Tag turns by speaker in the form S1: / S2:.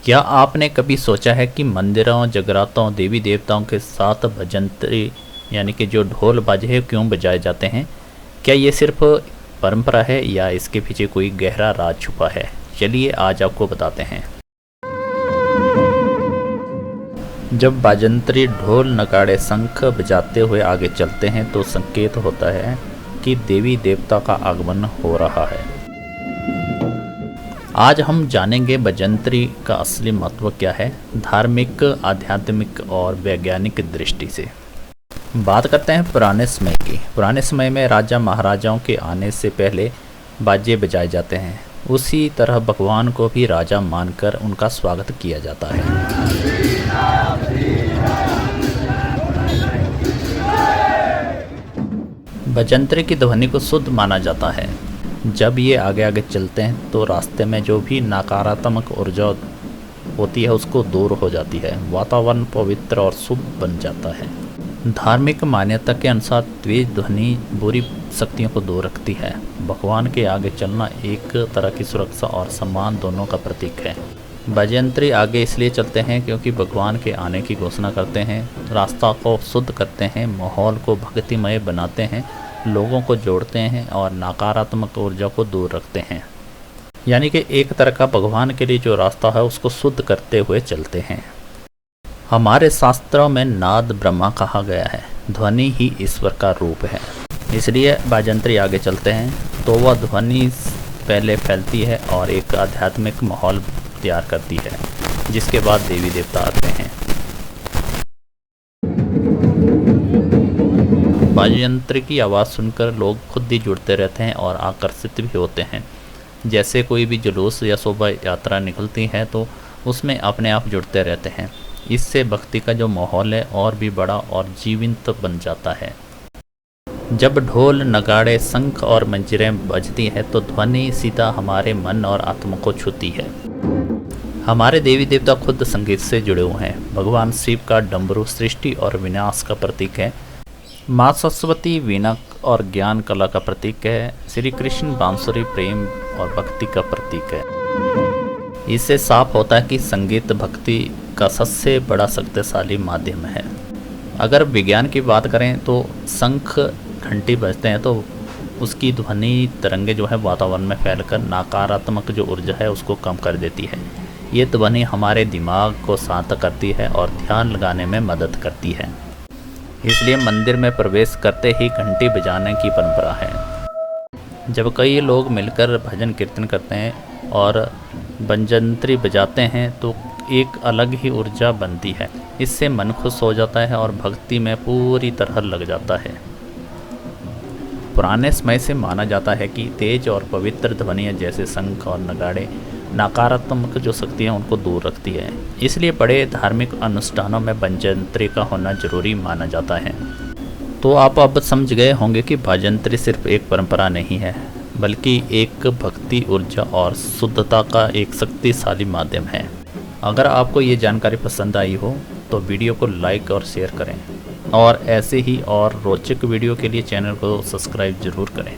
S1: क्या आपने कभी सोचा है कि मंदिरों, जगरातों, देवी देवताओं के साथ भजंत्री यानी कि जो ढोल बाजे क्यों बजाए जाते हैं? क्या ये सिर्फ परंपरा है या इसके पीछे कोई गहरा राज छुपा है? चलिए आज आपको बताते हैं। जब बाजंत्री ढोल, नगाड़े, शंख बजाते हुए आगे चलते हैं तो संकेत होता है कि देवी देवता का आगमन हो रहा है। आज हम जानेंगे बजंत्री का असली महत्व क्या है, धार्मिक, आध्यात्मिक और वैज्ञानिक दृष्टि से। बात करते हैं पुराने समय की। पुराने समय में राजा महाराजाओं के आने से पहले बाजे बजाए जाते हैं। उसी तरह भगवान को भी राजा मानकर उनका स्वागत किया जाता है। बजंत्री की ध्वनि को शुद्ध माना जाता है। जब ये आगे आगे चलते हैं तो रास्ते में जो भी नकारात्मक ऊर्जा होती है उसको दूर हो जाती है, वातावरण पवित्र और शुभ बन जाता है। धार्मिक मान्यता के अनुसार तेज ध्वनि बुरी शक्तियों को दूर रखती है। भगवान के आगे चलना एक तरह की सुरक्षा और सम्मान दोनों का प्रतीक है। बजंत्री आगे इसलिए चलते हैं क्योंकि भगवान के आने की घोषणा करते हैं, रास्ता को शुद्ध करते हैं, माहौल को भक्तिमय बनाते हैं, लोगों को जोड़ते हैं और नकारात्मक ऊर्जा को दूर रखते हैं। यानी कि एक तरह का भगवान के लिए जो रास्ता है उसको शुद्ध करते हुए चलते हैं। हमारे शास्त्रों में नाद ब्रह्मा कहा गया है, ध्वनि ही ईश्वर का रूप है। इसलिए बाजंत्री आगे चलते हैं तो वह ध्वनि पहले फैलती है और एक आध्यात्मिक माहौल तैयार करती है, जिसके बाद देवी देवता आते हैं। बाजंत्री की आवाज़ सुनकर लोग खुद ही जुड़ते रहते हैं और आकर्षित भी होते हैं। जैसे कोई भी जुलूस या शोभा यात्रा निकलती है तो उसमें अपने आप जुड़ते रहते हैं। इससे भक्ति का जो माहौल है और भी बड़ा और जीवंत बन जाता है। जब ढोल, नगाड़े, शंख और मंजीरें बजती हैं तो ध्वनि सीधा हमारे मन और आत्मा को छूती है। हमारे देवी देवता खुद संगीत से जुड़े हुए हैं। भगवान शिव का डमरू सृष्टि और विनाश का प्रतीक है। माँ सरस्वती वीणा और ज्ञान कला का प्रतीक है। श्री कृष्ण बांसुरी प्रेम और भक्ति का प्रतीक है। इससे साफ होता है कि संगीत भक्ति का सबसे बड़ा शक्तिशाली माध्यम है। अगर विज्ञान की बात करें तो शंख, घंटी बजते हैं तो उसकी ध्वनि तरंगे जो है वातावरण में फैलकर नकारात्मक जो ऊर्जा है उसको कम कर देती है। ये ध्वनि हमारे दिमाग को शांत करती है और ध्यान लगाने में मदद करती है। इसलिए मंदिर में प्रवेश करते ही घंटी बजाने की परंपरा है। जब कई लोग मिलकर भजन कीर्तन करते हैं और बजंत्री बजाते हैं तो एक अलग ही ऊर्जा बनती है। इससे मन खुश हो जाता है और भक्ति में पूरी तरह लग जाता है। पुराने समय से माना जाता है कि तेज और पवित्र ध्वनियाँ जैसे शंख और नगाड़े नकारात्मक जो शक्तियाँ उनको दूर रखती है। इसलिए बड़े धार्मिक अनुष्ठानों में बजंत्री का होना जरूरी माना जाता है। तो आप अब समझ गए होंगे कि बजंत्री सिर्फ एक परंपरा नहीं है, बल्कि एक भक्ति, ऊर्जा और शुद्धता का एक शक्तिशाली माध्यम है। अगर आपको ये जानकारी पसंद आई हो तो वीडियो को लाइक और शेयर करें और ऐसे ही और रोचक वीडियो के लिए चैनल को सब्सक्राइब ज़रूर करें।